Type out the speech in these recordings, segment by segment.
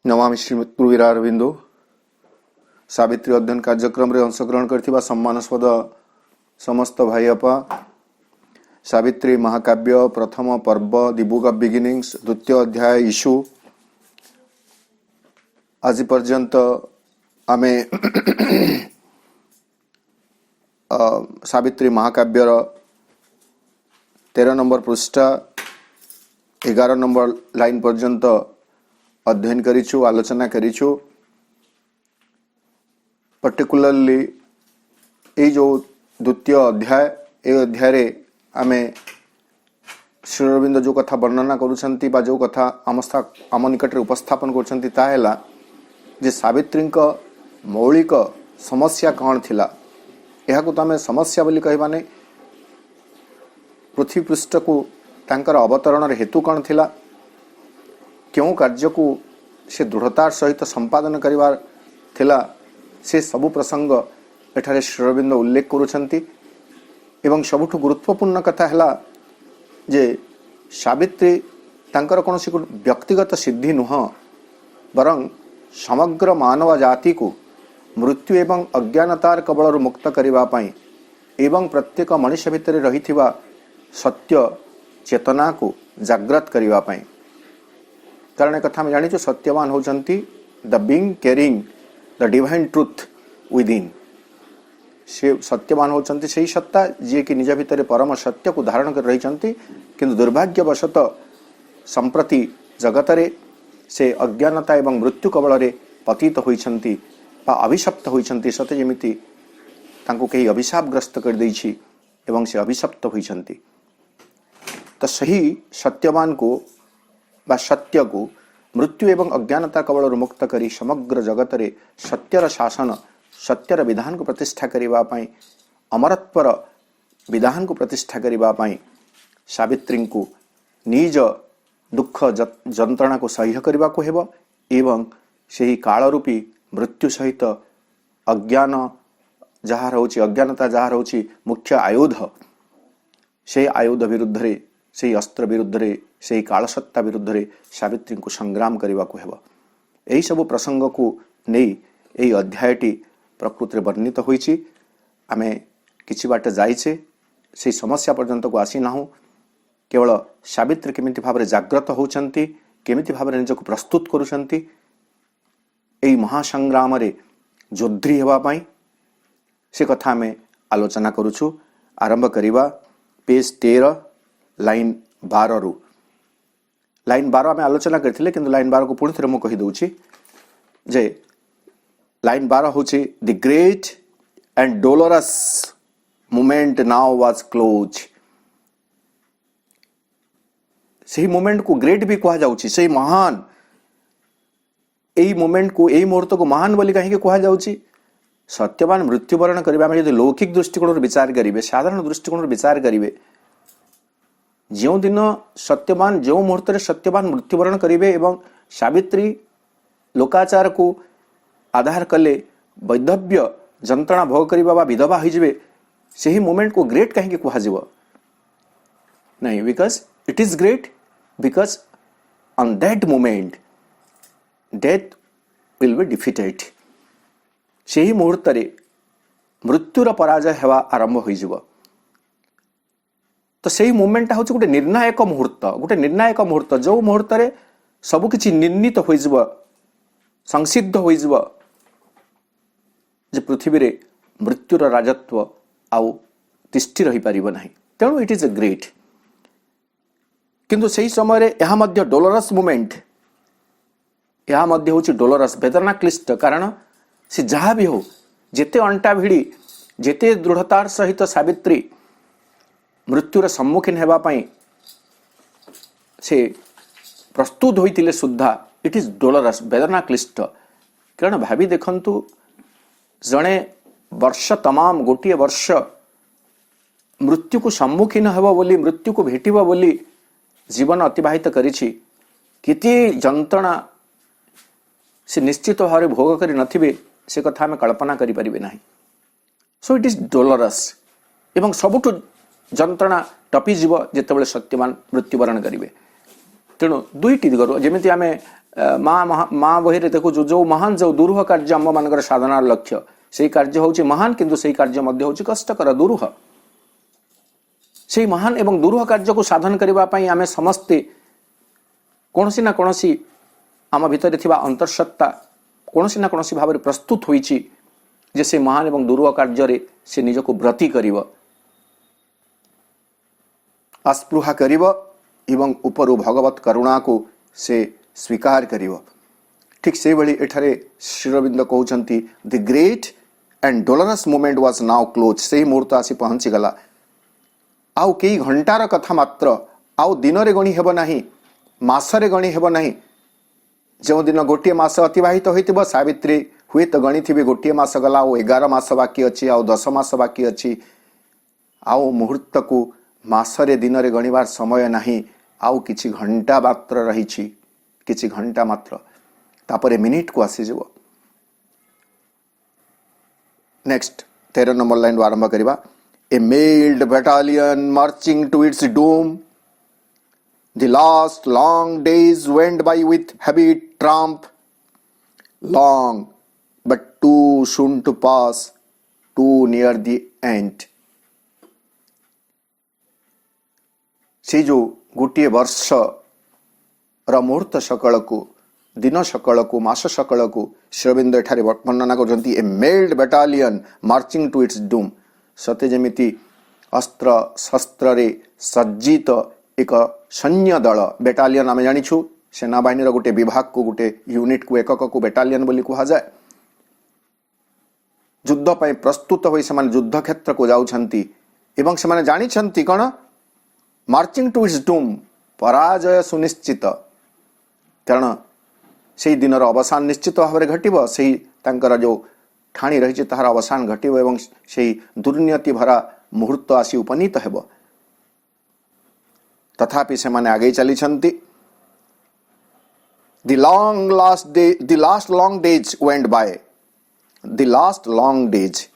नमामि श्रीमद्गुरुवीरारविंदो सावित्री अध्ययन कार्यक्रम रे अंशग्रहण करथिबा सम्मानस्पद समस्त भाई अपा सावित्री महाकाव्य प्रथम पर्व दि बुक ऑफ बिगिनिंग्स द्वितीय अध्याय इशू आज पर्यंत आमे सावित्री महाकाव्यर 13 नंबर पृष्ठ 11 नंबर लाइन पर्यंत अध्ययन करिछु आलोचना करिछु। पर्टिकुलरली ये जो द्वितीय अध्याय ए अध्याय रे आमे श्री अरविंद जो कथा वर्णना करूछंती बा जो कथा आम निकट रे उपस्थापन करूछंती ता हैला जे सावित्री मौलिक समस्या कौन थिला। यह को आमे समस्या बोली कहबा नै पृथ्वी पृष्ठ को तांकर अवतरण रे हेतु कौन थिला, क्यों कार्य को से दृढ़तार सहित संपादन करिवार थिला, से सबु प्रसंग एठारे श्री अरविंद उल्लेख करूछंती। एवं सबुठु गुरुत्वपूर्ण कथा हैला जे सावित्री तांकर कोनोसी व्यक्तिगत सिद्धि नुह बरं समग्र मानव जाति को मृत्यु एवं अज्ञानतार कबलर मुक्त करिवा पई एवं प्रत्येक मनुष्य भितर रहिथिबा सत्य चेतना को जागृत करिवा पई। कारण कथा में जानी सत्यवान होचंती the being carrying the divine truth within. से सत्यवान होचंती सही सत्ता जे कि निज भितर परम सत्य को धारण कर रही चंती, किंतु दुर्भाग्यवशत संप्रति जगत रे से अज्ञानता एवं मृत्यु कबल रे पतित होइछंती बा अभिशप्त होइछंती। सते जेमिति तांको केही अभिशापग्रस्त कर दैछि एवं से अभिशप्त होइछंती। तो सही सत्यवान को बा सत्य को मृत्यु एवं अज्ञानता कबल मुक्त करी समग्र जगत रे सत्यर शासन सत्यर विधान को प्रतिष्ठा करिवा पई अमरत्वर विधान को प्रतिष्ठा करिवा पई सावित्री को निज दुख जंत्रणा को सह्य करिवा को हेबो एवं सही काल रूपी मृत्यु सहित अज्ञान जहाँ रहउछि अज्ञानता जहाँ रहउछि मुख्य आयुध से आयुध विरुद्ध रे से अस्त्र विरुद्ध रे से कालसत्ता विरुद्ध रे सावित्री को संग्राम करने को हेबो। एही सब प्रसंग को नहीं एही अध्यायटी प्रकृति वर्णित होइछि। आमे किछि बाट जाइछे से समस्या पर्यंत को आसी नाहु। केवल सावित्री केमिति भाव जाग्रत होचंती केमिति भाव निजको प्रस्तुत करूछंती एही महासंग्राम रे जोद्री हेबा पई से कथा में आलोचना करूछु। आरंभ करिबा पेज 13 लाइन 12 रु। लाइन 12 आम आलोचना करथिले किंतु लाइन 12 को पुणी थे मुझे कही दूची जे लाइन 12 होची the great and dolorous moment now was close. सही मोमेंट को ग्रेट भी कहा जाउची, सही महान एई मोमेंट को एई मुहूर्त को महान बोली कहीं कहा जाउची। सत्यवान मृत्युवरण करबा में यदि लौकिक दृष्टिकोण विचार करिवे साधारण दृष्टिकोण विचार करिवे जो दिन सत्यवान जो मुहूर्त सत्यवान मृत्युवरण करिवे एवं सावित्री लोकाचार को आधार कले वैधव्य जंत्रणा भोग करिबा बा विधवा होइजिवे सही मोमेंट को ग्रेट कहीं कहा जीव नहीं, because it is great because on that moment death will be defeated. सही मुहूर्त मृत्युर पराजय हेवा आरंभ होइजिव। तो सही मोमेंट हूँ गोटे निर्णायक मुहूर्त जो मुहूर्त रे सब किछि निर्णीत होइजिव संसिद्ध होइजिव जे पृथ्वी रे मृत्युर राजत्व आउ तिष्ठि रही पारिबो नाही। तेणु इट इज ए ग्रेट किंतु सही समय रे यह मध्य डोलोरस मोमेंट यह मध्य होछि डोलोरस वेदना क्लिष्ट। कारण से जहाँ भी हो जेते अंटा भिड़ी जेते दृढ़तार सहित सावित्री मृत्युर सम्मुखीन हेबा पई से प्रस्तुत होइतिले सुद्धा इट इज डोलोरस वेदना क्लिष्ट। कारण भाभी देखंतु जणे वर्ष तमाम गोटे वर्ष मृत्यु को सम्मुखीन हेबो बोली मृत्यु को भेटिबो बोली जीवन अतिबाहित करिछि किति जंत्रणा से निश्चित भाव भोग करि नथिबे से कथा हमें कल्पना करि परिबे नाही। सो इट इज डोलोरस एवं सबुठु जंत्रणा टपीजीव जितेबाला सत्यवान मृत्युवरण करेंगे। तेणु दुईटी दिगरु जमी आम माँ बही देखु जो महान जो दुरूह कार्य आम मान साधनार लक्ष्य से कार्य हूँ महान किंतु से कार्य हूँ कष्टकर दुरूह से महान एवं दुरूह कार्य को साधन करने आम समस्ते कौन ना कौन आम भितर थिबा अंतर्सत्ता कौन ना कौन भाव में प्रस्तुत होईची जे से महान एवं दुरूह कार्य से निजको व्रती करिव अस्पृहा करिव एवं उपरु भगवत करुणा को से स्वीकार करिव। ठीक से भली एठारे श्री अरविंद कहउछंती the great and dolorous moment was now close से मुहूर्त आसी पहुंची गला आउ कई घंटार कथा मात्र आउ दिन रे गणी हेब नाही मासरे गणी हेब नाही जो दिन गोटे मास अतिवाहित होइतिबो सावित्री हुए तो गणी थिबे गोटे मास गला आउ 11 मास बाकी अछि आउ 10 मास बाकी अछि आउ मुहूर्त को मासरे दिन रे गणिबार समय नाही आउ किछि घंटा मात्र रहिछि किछि घंटा मात्र तापरे मिनिट को आसी जबो। नेक्स्ट 13 नंबर लाइन आरंभ करिबा a mailed battalion marching to its doom The last long days went by with heavy tramp, long but too soon to pass, too near the end. से जो गोटे वर्ष र मुहूर्त सकल को दिन सकल को मास सकल को श्री अरविंद एठारे वर्णना करछंती a mailed battalion marching to its doom सते जेमिति अस्त्र शस्त्र रे सज्जित एक सैन्य दल बेटालियन आम जानिछु सेना बाहिनी गोटे विभाग को गोटे यूनिट को एकक को बेटालियन बोली कहा जाए युद्ध पर प्रस्तुत होई से युद्ध क्षेत्र को जाउछंती एवं से माने जानिछंती कोन मार्चिंग टू इट्स डूम पराजय सुनिश्चित कारण से दिन अवसान निश्चित भाव में घटिब से जो ठाणी रही तार अवसान घटिब एवं से दुर्नीति भरा मुहूर्त आसी उपनीत हेब तथापि से माने आगे चली छंती the last long days went by the last long days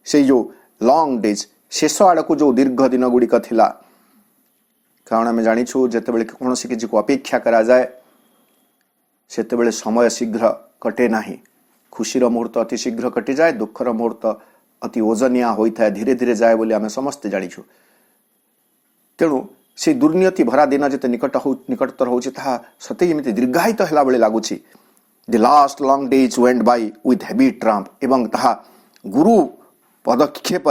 से जो लॉन्ग डेज शेष आड़ को जो दीर्घ दिन गुड़िक थिला कारण आम जानिछु जेतेबेले कौन किसी को अपेक्षा करा जाए सेतेबेले समय शीघ्र कटे नाही खुशीर मुहूर्त अति शीघ्र कटि जाए दुखर मुहूर्त अति ओजनिया होता है धीरे धीरे जाए बोली आम समस्ते जानिछु तेणु से दुर्नीति भरा दिन जिते निकटतर होछि ताहा सते एमिति दीर्घायित हैला बेले लागुछि the last long days went by with heavy tramp एवं ताहा गुरु पदक्षेप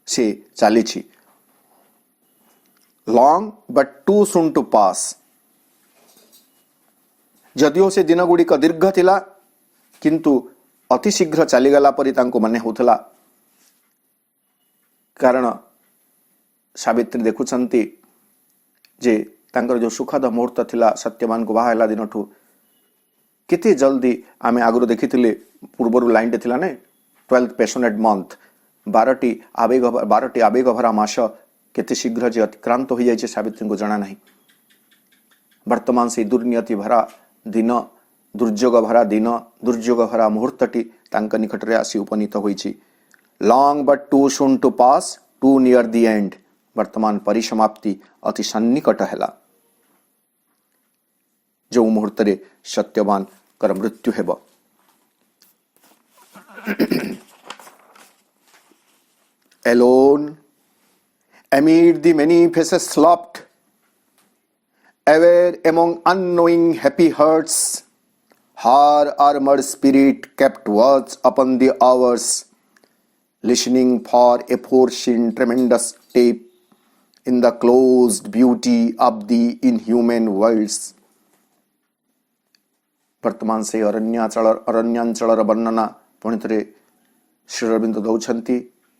से चली long but too soon to pass जदिओ से दिन गुड़िक दीर्घ थिला किंतु अति शीघ्र चलीगला परी तांको मने होथला कारण सावित्री देखुछंती जे तांकर जो सुखद मुहूर्त थिला सत्यवान को बाहा दिन ठू केते जल्दी आमे आगुर देखिथिले पूर्वरु लाइन टे थिला ने 12th पैशनेट मंथ 12टी आवेग भरा मास केते शीघ्र जे अतिक्रांत हो जाइछे सावित्री को जाना नहीं वर्तमान से दुर्नीति भरा दिन दुर्योग भरा दिन दुर्योग भरा मुहूर्तटी तांक निकटरे आसी उपनीत होइछि long but too soon to pass too near the end वर्तमान परिसमाप्ति अति सन्निकट हैला जो मुहूर्त रे सत्यवान कर मृत्यु हेब alone amid the many faces slopped aware among unknowing happy hearts her armored spirit kept watch upon the hours listening for a foreseen tremendous step in the closed beauty of the inhuman worlds वर्तमान से अरण्याचल वर्णना पुणी थे श्री अरविंद दौरान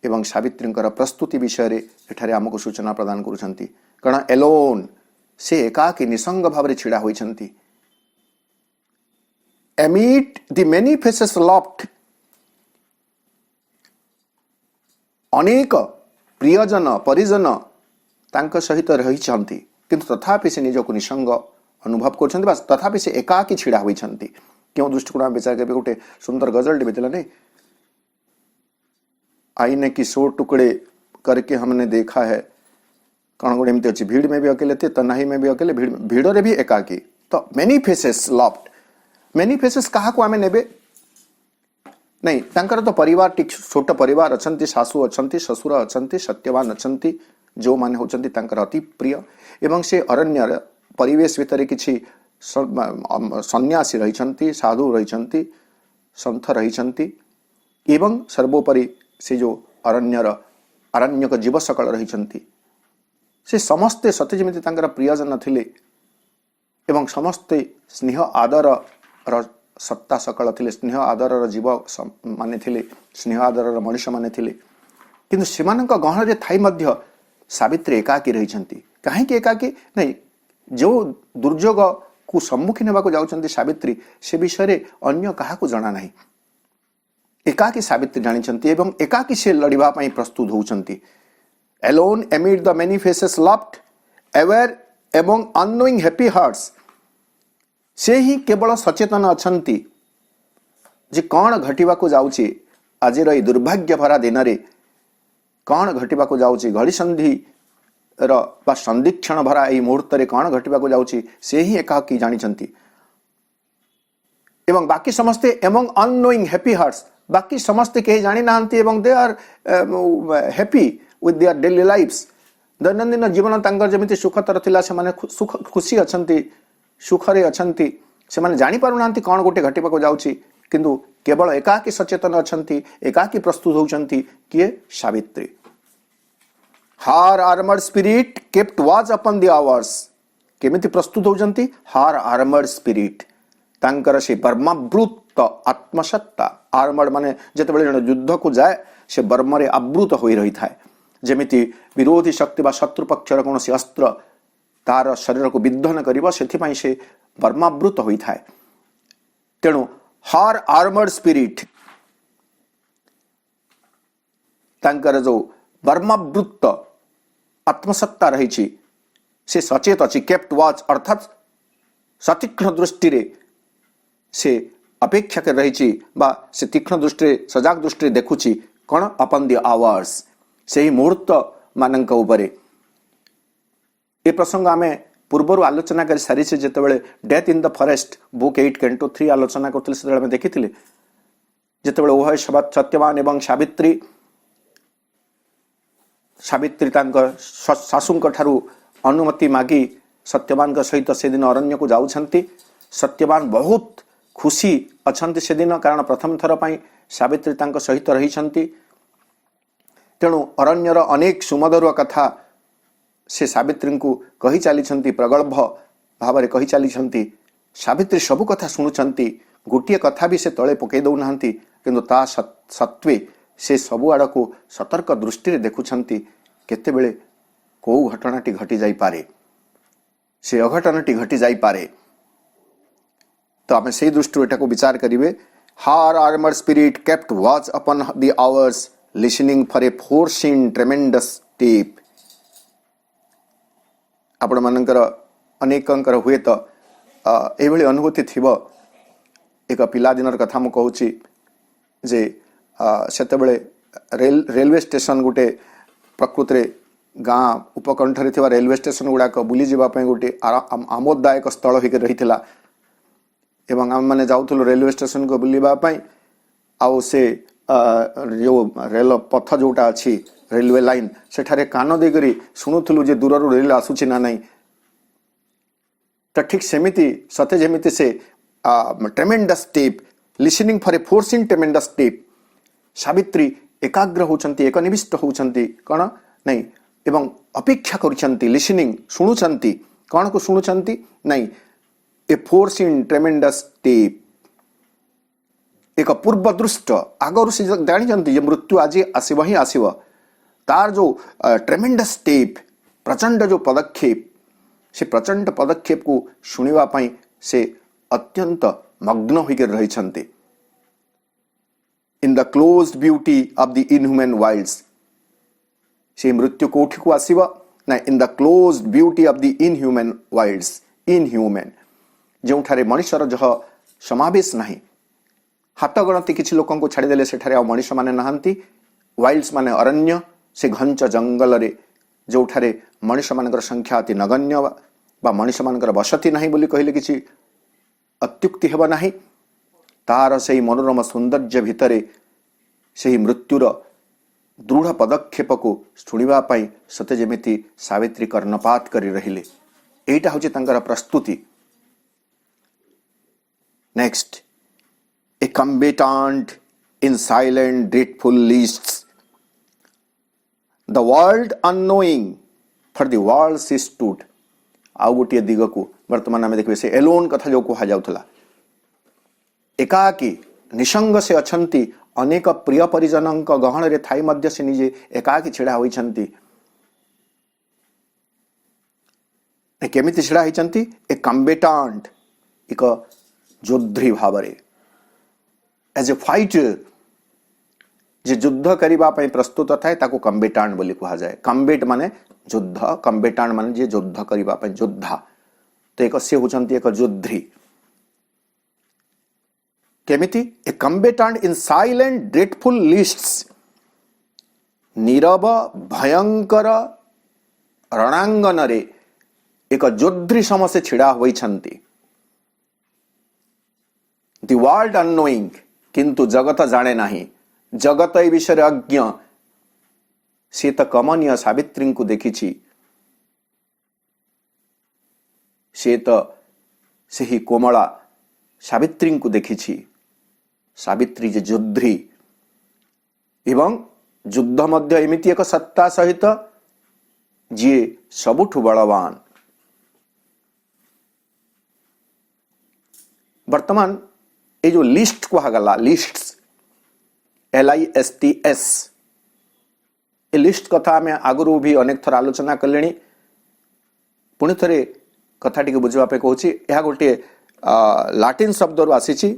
एवं सावित्री प्रस्तुति विषय रे एठारे आमको सूचना प्रदान करुछंती कारण एलोन से एकाकी निसंग भाव छिड़ा होइछंती amid the many faces loved अनेक प्रियजन परिजन तांक सहित रहिछंती किंतु तथापि से निजको निसंग अनुभव कर तथापि से एकाकी छिड़ा होइछंती क्यों दृष्टिकोण विचार के गोटे सुंदर गजल बेचला नहीं आईने की 100 टुकड़े करके हमने देखा है कौन गोटे एमती अच्छी भीड़ में भी अकेले थे, तनाही में भी अकेले, भीड़ भी एकाकी। तो many faces loved, many faces क्या आम नेबे नहीं, तांकर तो परिवार छोट परिवार अच्छा, सासू अच्छा, ससुर अच्छा, सत्यवान अच्छा, जो माने होचंती तांकर अति प्रिय। एवं से अरण्य परिवेश भितर किछि सन्यासी रही, साधु रही, संथ रही, एवं सर्वोपरि से जो अरण्यक जीव सकल रही, से समस्ते सते जमिति तांकर प्रियजन थिले एवं समस्ते स्नेह आदर सत्ता सकल थिले, स्नेह आदर जीव माने थिले, स्नेह आदर मनुष्य माने थिले। किंतु सेमानक गहन थाई मध्य सावित्री एकाकी रही। कहीं एकाकी नहीं, जो दुर्योग को सम्मुखीन होगा जाउछंती सावित्री, से विषय अन्य काहाकू जना नहीं। एकाकी सावित्री जानिछंती एवं एकाकी से लड़िबा पई प्रस्तुत होउछंती। Alone amid the many faces loved, aware among unknowing happy hearts, से ही केवल सचेतन अछंती जे कौन घटिबाकू जाउची आजिर ई दुर्भाग्य भरा दिन रे, कौन घटिबाकू जाउची घड़ी संधि रा संदिक्षण भरा ई मुहूर्त रे कौन घटिबाकू जाउची, से ही एकाकी जानिछंती। एवं बाकी समस्ते एमंग अननोइंग हैप्पी हार्ट्स, बाकी समस्ते कहीं जानी नाहंती एवं they are happy with their daily lifes. दैनंदिन जीवन तांकर जमिति सुखतर थिला, से माने खुशी अछंती, सुखरे अछंती, से माने जानी पारु नाहंती कौन गोटे घटिबाकू जाउची, किंतु केवल एकाकी सचेतन अछंती, एकाकी प्रस्तुत होउछंती किए सावित्री। हार armoured spirit kept watch upon the hours, केमिति प्रस्तुत होउछंती, हार आर्मर्ड स्पिरिट तांकर से बर्मावृत आत्मसत्ता, आर्मर्ड माने जेतेबेले जने युद्ध को जाए से बर्मरे आवृत होई रही थाए, जेमिति विरोधी शक्ति बा शत्रु पक्षर कौन से अस्त्र तार शरीर को विध्वंस करिबो, सेथिपई से बर्मावृत होई थाए। तेणु हार आर्मर्ड स्पिरिट तांकर जो बर्मावृत आत्मसत्ता रही, से सचेत अच्छी, केप्ट वॉच अर्थात सतीक्ष्ण दृष्टि रे से अपेक्षा कर रही, बा से तीक्ष्ण दृष्टि सजाग दृष्टि देखुची कौन अपन द आवर्स, से ही मुहूर्त मानक उपरे। ये प्रसंग आमे पूर्वर आलोचना कर सारी से, जेतेबेले death in the forest book 8 canto 3 आलोचना करथिले, सेतेबेले हम देखिथिले जेतेबेले उभय सत्यवान एवं सावित्री, सावित्री तांकर सासुंक ठारू अनुमति मागी सत्यवान सहित से दिन अरण्य को जाउछंती। सत्यवान बहुत खुशी अछंती से दिन, कारण प्रथम थर पई सावित्री तांक सहित रहिछंती। तेणु अरण्यर अनेक सुमधुर कथा से सावित्री को कही चली, प्रगल्भ भाव कही चली। सावित्री सबु कथा शुणुंती, गोटे कथा भी से तले पकई दौना, किंतु ता सत्वे से सबु आड़ को सतर्क दृष्टि देखुंती, केतेबेले को घटनाटी घटी जाई पारे, से अघटनाटी घटी जाई पारे। तो आम से दृष्टि एटा को विचार करेंगे। हार armoured spirit kept watch upon the hours, listening for a foreseen ट्रेमेंडस step. आपण मानकर अनेकंकर हुए तो एभली अनुभूति थिबो। एक पिला दिनर कथा मु कहूची जे सेतेबेले रेलवे स्टेशन गोटे प्रकृत रे गाँ उपकंठरे थिबा रेलवे स्टेशन गुड़ाक बुली जीवा पई गोटे आमोददायक स्थल होकर रही, एवं आम मैंने जाऊँ रेलवे स्टेशन को बुलवा आउ से जो रेल पथ जोटा अच्छी रेलवे लाइन सेठारे कान देकरी शुणुलु जे दूर रेल आसूची ना नहीं। तो ठीक सेमिति सते जेमिति से ट्रेमेंडस step, listening for a forcing ट्रेमेंडस step, Savitri एकाग्र होचंती, एकनिविष्ट होचंती कौन नहीं, एवं अपेक्षा करुछंती, लिसनिंग शुणुछंती, कौन को शुणुछंती नहीं, ए फोर्सिंग ट्रेमेंडस स्टेप, एक पूर्व दृष्ट आगर से जानी जे मृत्यु आज आसव ही आसव, तार जो ट्रेमेंडस स्टेप प्रचंड जो पदक्षेप, से प्रचंड पदक्षेप को शुणिबा पई से अत्यंत मग्न होकर रही। In the closed beauty of the inhuman Wilde's, से मृत्यु कोठी को आसव ना, in the closed beauty of the inhuman Wilde's, inhuman जो ठारे मनुष्यर जह समावेश नहीं, हाथ गणती किसी लोक को छाड़देले सेठारे आ मनुष्य माने नहांती, वाइल्ड्स माने अरण्य, से घंच जंगल रे जोठारे मनुष्य मानकर संख्या अति नगण्य बा मनुष्य मानकर बसती नहीं बोली कहले किछि अत्युक्ति हेब नाही। तार से मनोरम सौंदर्य भितरे से मृत्युर दृढ़ पदक्षेप को शुणा सते जेमिति सावित्री कर्णपात करी रहिले। एटा होछि तांकर प्रस्तुति। Next, a combatant in silent dreadful lists, the world unknowing for the world she stood। आउ गोटे दिग को वर्तमान आम देखिए से एलोन कथा जो कह जाउथला, एकाकी निसंग से अछंती, अनेक प्रिय परिजन गहन रे थाई मध्य से निजे एकाकी छिड़ा होइछंती। केमिति छिड़ा होइछंती? ए कम्बेटेंट, एक योद्धी भाव रे, एज ए फाइटर, जे युद्ध करिबा पई प्रस्तुत थाए ताको कम्बेटेंट बोली कहा जाए। कम्बेट माने युद्ध, कम्बेटेंट माने जे युद्ध करिबा पई योद्धा। तो एक से होचंती एक योद्धी। केमिति? A combatant in silent dreadful lists, नीरव भयंकर रणांगन रे एक योद्धी समसे छिड़ा होइछंती। The world unknowing, किंतु जगत जाने नहीं, जगत ए विषय अज्ञ। से तो कमनीय सावित्री को देखी, से तो से ही कोमला सावित्री को देखी। सावित्री जे योद्धी एवं युद्ध मध्य एमिति एक सत्ता सहित जी सबुठु बलवान। वर्तमान ये जो लिस्ट कहगला, लिस्ट LISTS, ए लिस्ट कथा आम आगु भी अनेक थर आलोचना कले। पुणी थे कथाटी बुझापे कहूँ, यह गोटे लाटिन शब्द रू आसी।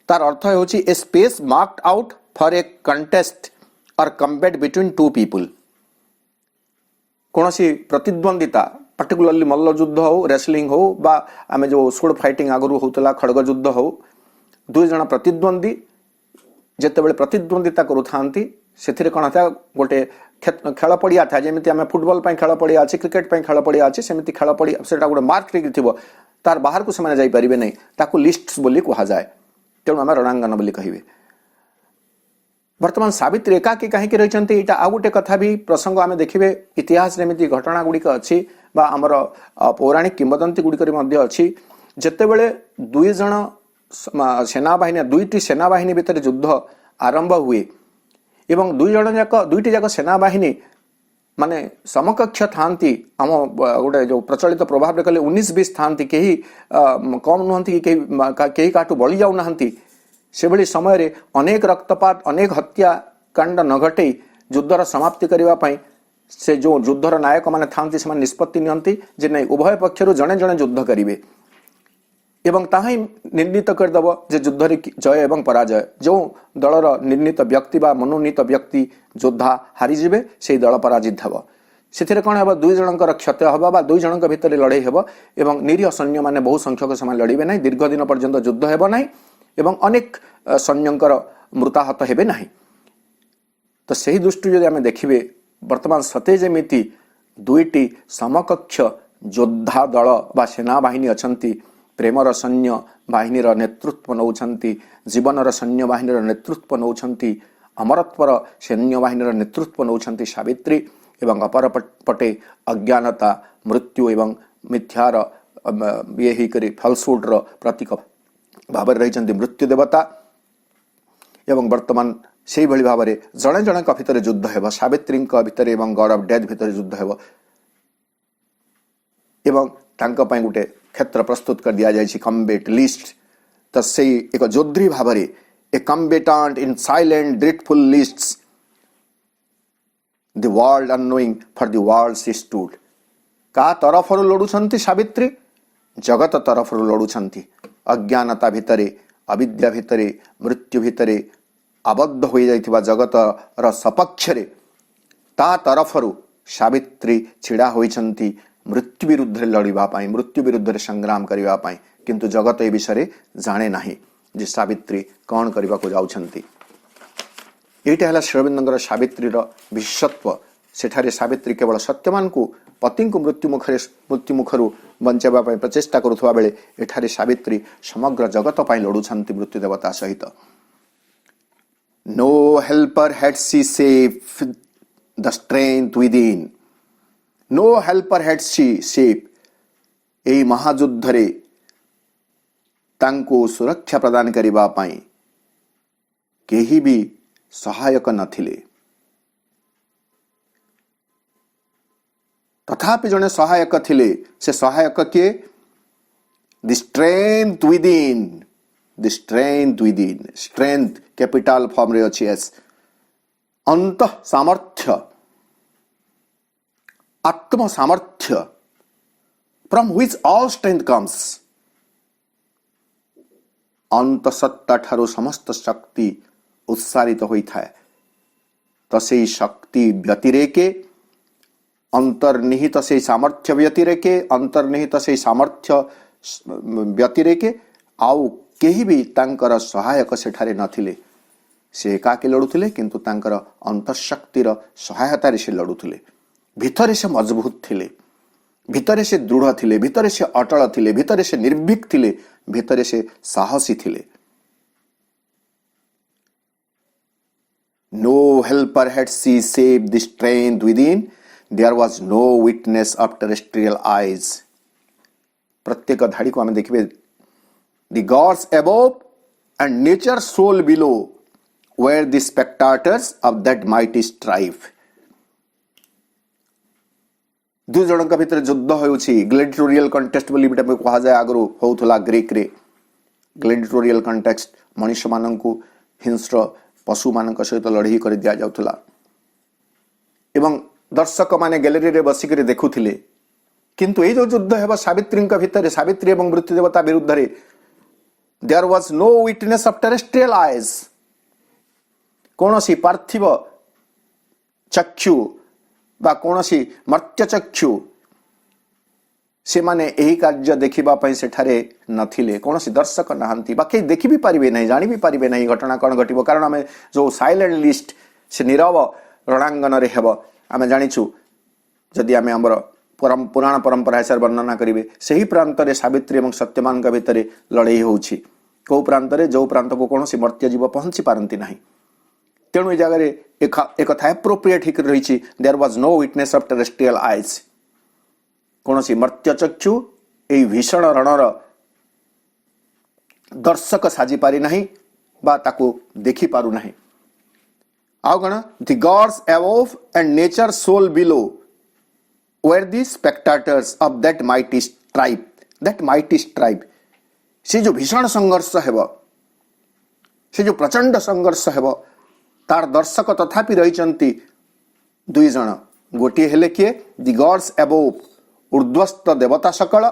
तार अर्थ हो a space marked out for a contest or combat between two people. कौन सी प्रतिद्वंदिता, पर्टिकुलरली मल्लयुद्ध हो, रेसलिंग हो, बा आम जो सोड फाइटिंग आगु होता खड़ग युद्ध हो, दुई जन प्रतिद्वंदी जितेबाला प्रतिद्वंदिता करूथांती से कौन था गोटे खेल पड़िया था, जमी आम फुटबॉल खेल पड़िया अच्छे, क्रिकेट खेल पड़िया अच्छे, सेमती खेल पड़िया से गोटे मार्क थो, तार बाहर को से जापारे नहीं, ताकू लिस्ट बोली कह जाए। तेणु आम रणांगन बोली कहे। वर्तमान सावित्री एकाकी कहीं रही, यहाँ आउ गोटे कथा भी प्रसंग आम देखिए। इतिहास एमती घटना गुड़िक अच्छी बा आमर पौराणिक किंवदंती गुड़िक अच्छी। जेतेबेले दुई जन सेनाबाहिनी, दुईटी सेनाबाहिनी भितर युद्ध आरंभ हुए एवं दुईटी जाक सेनाबाहिनी माने समकक्ष थांती। आम गोटे जो प्रचलित प्रभाव रे कहले 19-20 थांती, कहीं कम नुहंती, कहीं काटू बली जाऊ नाहंती। से भली समय रे अनेक रक्तपात, अनेक हत्याकांड न घटई युद्धर समाप्ति करबा पई से जो युद्धर नायक माने थांती से निष्पत्ति नियंती जे नहीं उभय पक्षरु जणे जणे युद्ध करिवे एवं ताही निर्णीत करदेव जे युद्ध जय एवं पराजय। जो दलर निर्णीत व्यक्ति बा मनोनीत व्यक्ति योद्धा हारीजे से दल पराजित हेब। से कौन हे दुई जनकर क्षत हम बा दुई जनक भितर लड़ाई हेब एवं निरीह सैन्य मैंने बहु संख्यक से लड़े ना, दीर्घ दिन पर्यंत युद्ध हेब ना एवं अनेक सैन्यंकर मृताहत हेबे नाही। तो सही दृष्टि यदि आम देखिए वर्तमान सते जेमिति दुईटी समकक्ष योद्धा दल बा सेनाबाहिनी अछंती, प्रेमर सैन्य बाहिनी नेतृत्व नौछंती, जीवनर सैन्य बाहिनी नेतृत्व नौछंती, अमरत्वर सैन्य बाहिनी नेतृत्व नौछंती सावित्री एवं अपर पटे अज्ञानता, मृत्यु एवं मिथ्यार ये ही करी फलसुडर प्रतीक भाव रही मृत्यु देवता। एवं वर्तमान से भली भाव में जड़े जड़े भितर युद्ध हेब, सावित्री भितर एवं गॉड ऑफ डेथ भितर युद्ध हेब एवं तांका पई गुटे क्षेत्र प्रस्तुत कर दिया जाए कम्बेट लिस्ट। तो से एक योद्धी भाव में a combatant in silent dreadful lists, the world unknowing for the world she stood. का तरफ लड़ुंट सावित्री? जगत तरफ लड़ुंट। अज्ञानता भितरे, अविद्या भितरे, मृत्यु भितरे आबद्ध हो जाइथिबा जगत र सपक्ष रे ता तरफरु सावित्री छिड़ा होइछंती मृत्यु विरुद्ध लड़िबा पाई, मृत्यु विरुद्ध संग्राम करिबा पाई। किंतु जगत ए विषय जाने नाही जे सावित्री कौन करबा को जाउछंती। एटा हला श्रीअरविंदर सावित्री विशेषत्व सेठारे सावित्री केवल सत्यवान को पति को मृत्यु मुखर बंचाइबा प्रचेष्टा करुवा बेले एठारे सावित्री समग्र जगत पर लड़ुंट मृत्यु देवता सहित। No helper had she save the strength within, no helper had she save, एई महायुद्ध रे तांको सुरक्षा प्रदान करिबा पाई केही भी सहायक नथिले। तथापि जने सहायक थिले, से सहायक के the strength within, the strength within, strength capital form रे अछि एस, अंत सामर्थ्य, आत्म सामर्थ्य, from which all strength comes, अंत सत्ता ठारू समस्त शक्ति उत्सारित होई थाए। तो से शक्ति व्यतिरेके, अंतर्निहित से सामर्थ्य व्यतिरेके, अंतर्निहित से सामर्थ्य व्यतिरेके आउ केही भी तांकर सहायक सेठारे नथिले। से एकाकी लड़ुथिले किंतु तांकर अंतशक्तिर सहायतारे से लड़ुथिले। भितरे से मजबूत थिले, भितरे से दृढ़ थिले, भितरे से अटल थिले, भितरे से निर्भीक थिले, भितरे से साहसी थिले। No helper had she saved the strength within, there was no witness of terrestrial eyes. प्रत्येक धाड़ी को हमें देखिए, the gods above and nature's soul below were the spectators of that mighty strife. दु जनक भितर युद्ध होउछि, ग्लेडिटोरियल कंटेस्ट बोली बिटा कहा जाय आगरो होउथला ग्रीक रे। ग्लेडिटोरियल कंटेस्ट मनुष्य माननकु हिंस्र पशु मानक सहित लड़ाई कर दिया जाउथला एवं दर्शक माने गैलरी रे बसी कर देखुथिले। किंतु ए जो युद्ध हेबा सावित्री भितर, सावित्री एवं मृत्यु देवता विरुद्ध रे, there was no witness of terrestrial eyes. कोनोसी पार्थिव चक्षु बा कोनोसी मर्त्य चक्षु से माने एही कार्य देखिबा पई सेठारे नथिले। कोनोसी दर्शक नहांती, बाकी देखि भी पारिबे नहीं, जानि भी पारिबे नहीं घटना कोन घटिबो। कारण आमे जो साइलेंट लिस्ट से नीरव रणांगन रे हेबो आमे जानिछु। जदि आमे हमर पुराण परंपरा हिसाब वर्णना करिवे, सही प्रांत रे सावित्री एवं सत्यवान का भितर लड़ाई होउछि। को प्रांत रे जो प्रांत को कोनोसी मर्त्य जीव पहुंची पारंती नाही। तेणु ए जगह एक था एप्रोप्रिएट हिक रही, there was no witness of terrestrial eyes. कौनसी मर्त्य चक्षु ए भीषण रणर दर्शक साजी पारि नाही बा ताको देखि पारु नाही। आउ गण the gods above and nature soul below were the spectators of that mighty strife, that mighty strife. से जो भीषण संघर्ष हेबो, से जो प्रचंड संघर्ष हेबो, तार दर्शक तथापि रहिचंती दुई जण। गोटे हेले किए, द गॉड्स अबव ऊर्ध्वस्थ देवता सकल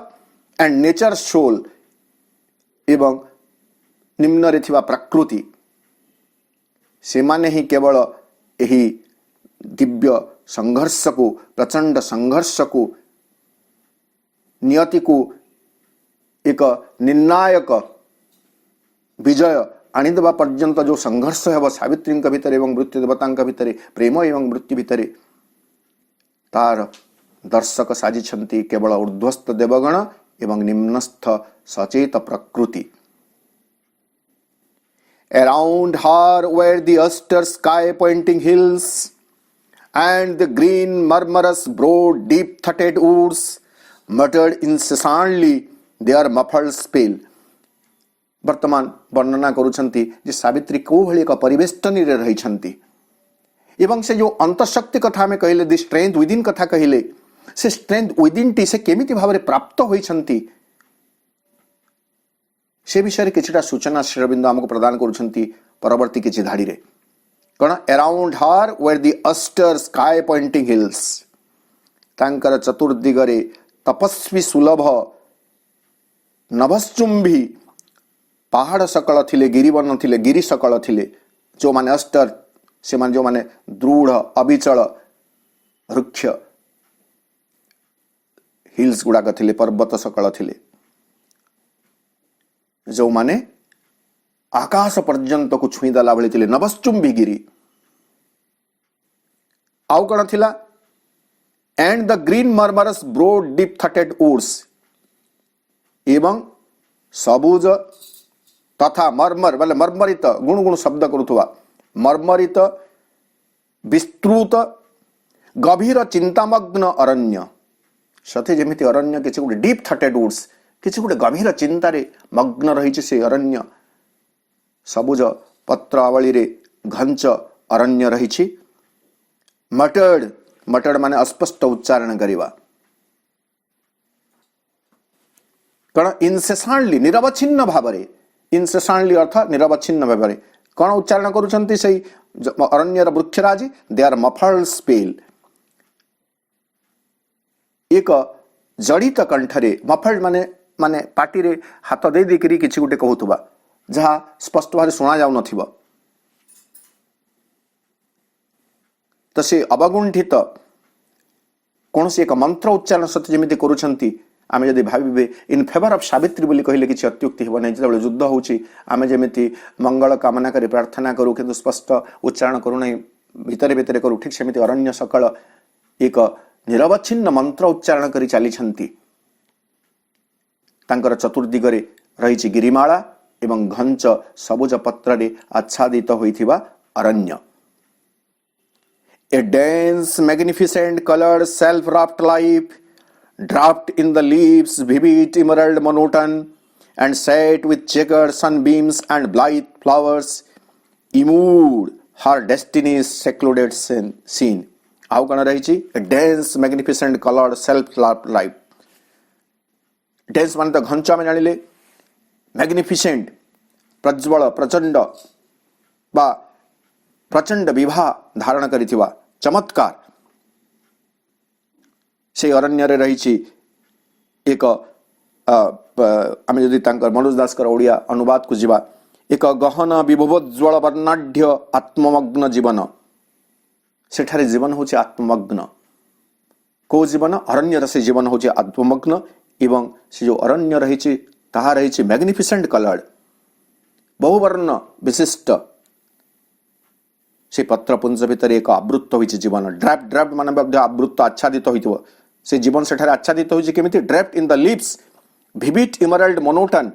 एंड नेचर सोल, एवं निम्न रे थिबा प्रकृति। से माने ही केवल एही दिव्य संघर्ष को, प्रचंड संघर्ष को, नियति को एक निर्णायक विजय आनीदेवा पर्यंत जो संघर्ष है सावित्री भितर एवं मृत्यु देवता भितर, प्रेम एवं मृत्यु भितर, तार दर्शक साजिछंती केवल ऊर्ध्वस्थ देवगण एवं निम्नस्थ सचेत प्रकृति। Around her were the austere sky-pointing hills and the green murmurous broad deep-throated woods muttered incessantly their muffled spell. वर्तमान वर्णना करुछंती जे सावित्री को भली एक परिवेष्टनी रे रहिछंती एवं से जो अंतशक्ति कथा में कहले, द स्ट्रेंथ विदिन कथा कहले, से स्ट्रेंथ विदिन टी से केमिति भाबरे प्राप्त होइछंती से विषय किछटा सूचना श्री अरविंद हमको प्रदान करुछंती परवर्ती किछि धाड़ी रे। कण around her were the azure sky pointing hills, तांकर चतुर्दिगरे तपस्वी सुलभ नभश्चुंबी पहाड़ सकल थिले, गिरिवन थिले, गिरी सकल थिले, जो माने अस्टर से माने जो माने दृढ़ अविचल वृक्ष हिल्स गुड़ाक थिले, पर्वत सकल थिले, जो माने आकाश पर्यंत को छुईदेला भली थिले, नभश्चुंबी गिरी। आउ कण थिला and the green murmurous broad deep thoughted woods एवं सबुज तथा मर्मर बोले मर्मरित गुण गुण शब्द करुवा मर्मरित विस्तृत गभीर चिंतामग्न अरण्य सते जमिति अरण्य किसी गोटे डीप थटेड वुड्स किसी गोटे गभीर चिंतार मग्न रही से अरण्य सबुज पत्र आवली रे घंच अरण्य रही मटर्ड मटर्ड माने अस्पष्ट उच्चारण करवा कण इनसेसांटली निरवच्छिन्न भाव इनसेसांटली अर्थ निरवच्छिन्न भाव कौन उच्चारण करुछंती सही Aranyer Vrikshraj they are muffled spell एक जड़ित कंठरे मफल्ड माने माने पाटी रे हाथ दे देकरी किछि गुटे कहउतबा जहा स्पष्ट भाव सुना जाउ नथिबा तो से अवगुंठित कौन से एक मंत्र उच्चारण सत्य जमिति करुछंती आमे जदि भाविबे इन फेवर ऑफ सावित्री बोली कहले किछि अत्युक्ति हेबो नै जेतबेले युद्ध होउछि आमे जमिति मंगल कामना करी प्रार्थना करू किंतु स्पष्ट उच्चारण करू नै भितरे भितरे करू ठीक सेमिति अरण्य सकल एक निरवच्छिन्न मंत्र उच्चारण करी चली छंती तांकर चतुर्दिगरे रहिछि गिरिमाला एवं घंच सबुज पत्र रे आच्छादित होइथिबा अरण्य A dense, magnificent, colored, self-wrapped life, draped in the leaves, vivid, emerald, monotone, and set with checkered sunbeams and blithe flowers, immured her destiny's secluded scene. How can I write? A dense, magnificent, colored, self-wrapped life. Dense मान तो घंचा में जानिले, magnificent, Prajwal, प्रचंड, बा प्रचंड विवाह धारण करिथिबा चमत्कार से अरण्य रे रही एक आम जदि मनोज दास ओडिया अनुवाद को जीवा एक गहन विभवोज्वल वर्णाढ्य आत्ममग्न जीवन सेठारे जीवन होछि आत्ममग्न को जीवन अरण्य से जीवन होछि आत्ममग्न एवं से जो अरण्य रही ताहा रही मैग्निफिसेंट कलर्ड बहुवर्ण विशिष्ट से पत्रपुंज भितर एक आवृत्त होइछि जीवन ड्राफ्ट ड्राफ्ट माने आवृत्त आच्छादित होइथिबो से जीवन सेठारे आच्छादित होइछि केमिति draft in the leaves vivid emerald monotone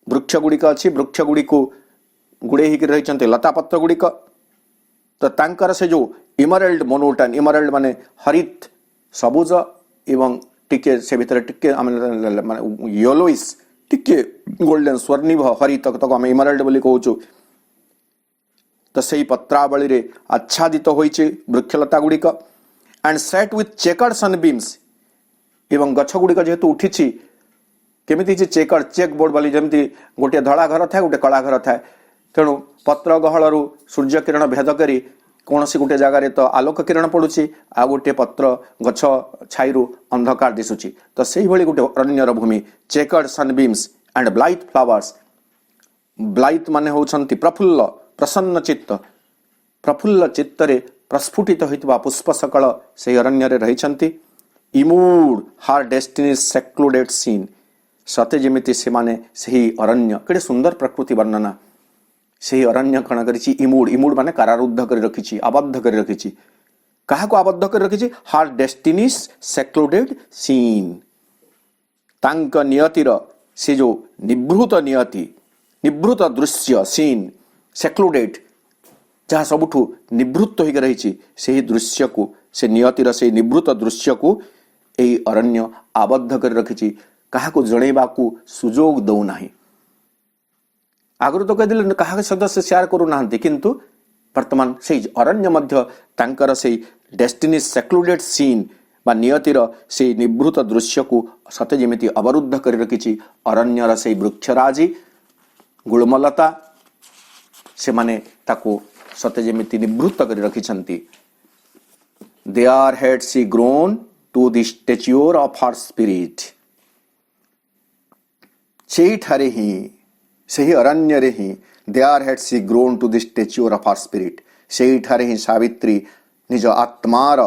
वृक्ष गुड़िक अच्छी वृक्ष गुड़िक गुड़े ही रही लता पत्र गुड़िक तो तांकर से जो इमराल्ड मोनोटन इमराल्ड माने हरित सबुज एवं टिके से भितर टिके माने येलोइस टिके गोल्डन स्वर्णिभ हरित तक आम इमराल्ड बोली कहूँ तो सही पत्रावली रे आच्छादित होइछि वृक्षलता गुड़िक एंड सेट विथ चेकर्ड सनबीम्स एवं गछ गुड़िक जेहेतु उठिछि केमिति चेकर्ड चेक बोर्ड वाली जमती गोटे धड़ा घर थाए गोटे कला घर थाए तेणु पत्र गहलरू सूर्य किरण भेद करी कौन सी गोटे जगार तो आलोक किरण पड़ुछि आ गोटे पत्र गछ छाईरू अंधकार दिशुछि तो सही भली गोटे अरण्यर भूमि chequered sunbeams and blithe flowers blithe माने होउछंती प्रफुल्ल प्रसन्न चित्त प्रफुल्ल चित्तरे प्रस्फुटित होइतबा पुष्प सकल से अरण्य रे रहिछंती इमूड हार डेस्टिनी सेक्लुडेड सीन सते जेमिति से माने सही अरण्य केडे सुंदर प्रकृति वर्णना सही अरण्य कण करिछि इमूड इमूड माने कारारुद्ध करि रखिछि आबद्ध करि रखिछि काहा को आबद्ध करि रखिछि हार डेस्टिनी सेक्लुडेड सीन तांक नियतिर से जो निभृत नियति निभृत दृश्य सीन सेक्लुडेड जहाँ सबुठु निवृत्त होकर रही से दृश्य को से नियतिर से निवृत्त दृश्य को यही अरण्य आबद्ध कर रखी क्या जनइबा को सुजोग दौना आगु तो कहते क्या सदस्य शेयर करूना किंतु वर्तमान से अरण्य मध्य तांकर से डेस्टिनी सेक्लुडेड सीन बा नियतिर से निवृत्त दृश्य को सते जेमिति अवरुद्ध कर रखी अरण्यर से वृक्षराजी गुळमलता से माने ताको सते जेमिति निवृत्त कर रखिछंती there had she grown to the stature of her spirit सेठारे ही सही अरण्य रे ही there had she grown to the stature of her spirit सेठारे ही सावित्री निज आत्मार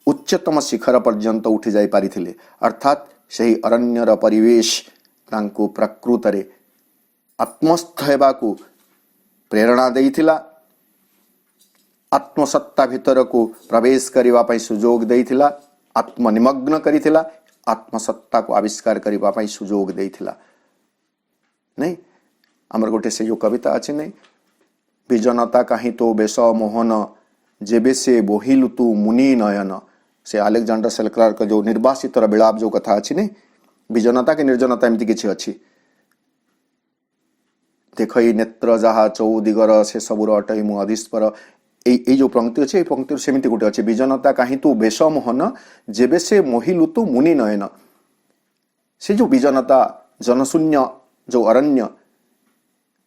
उच्चतम शिखर पर्यंत उठी जाई पारिथिले अर्थात सही अरण्यर परिवेश तांको प्रकृतरे आत्मस्थ हेबाकू प्रेरणा देइथिला आत्मसत्ता भितर को प्रवेश करने पर सुजोग देइथिला, आत्मनिमग्न करिथिला, आत्मसत्ता को आविष्कार करने पर सुजोग देइथिला। नहीं आमर गोटे से जो कविता अच्छी नहीं, विजनता कहीं तो बेश मोहन जेबे से बोहिलु तू मुनि नयन, से अलेक्जेंडर सेल्क्लर का जो निर्वासित विलाप जो कथा अच्छी नहीं, विजनता के निर्जनता एमती किछि अच्छी। देख नेत्र जहा चौदिगर से सबुर अटई मु अधीश्वर, এই जो पंक्ति अच्छे पंक्ति सेमती गोटे अच्छे, विजनता कहीं तू बेश मोहन जेबे से मोहिलु तू मुनि नयन। से जो विजनता जनशून्य जो अरण्य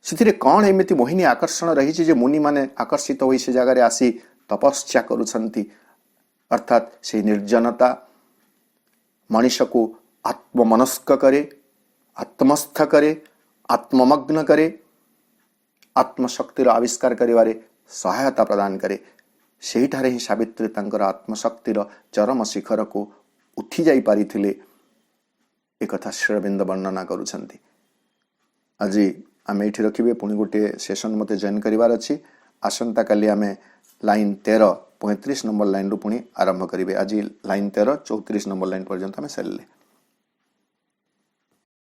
से कौन एमती मोहिनी आकर्षण रही जे मुनि माने आकर्षित हो से जगार आसी तपस्या करुछंती। अर्थात से निर्जनता मनुष को आत्ममनस्क करे, आत्मस्थ करे, आत्ममग्न करे, आत्मशक्तिर आविष्कार करिवारे सहायता प्रदान करे। सेठारे ही सावित्री तांकर आत्मशक्तिर चरम शिखर को उठी जाई पारिथिले एक कथा श्री अरविंद वर्णना करुछंती। आज आम ये रखिए, पुणी गोटे सेशन मते जॉइन करिवार अछि। आसंता काली आमे लाइन 13 35 नंबर लाइन रु पुणी आरंभ करिवे। आज लाइन 13 34 नंबर लाइन पर्यंत आमे सारिले।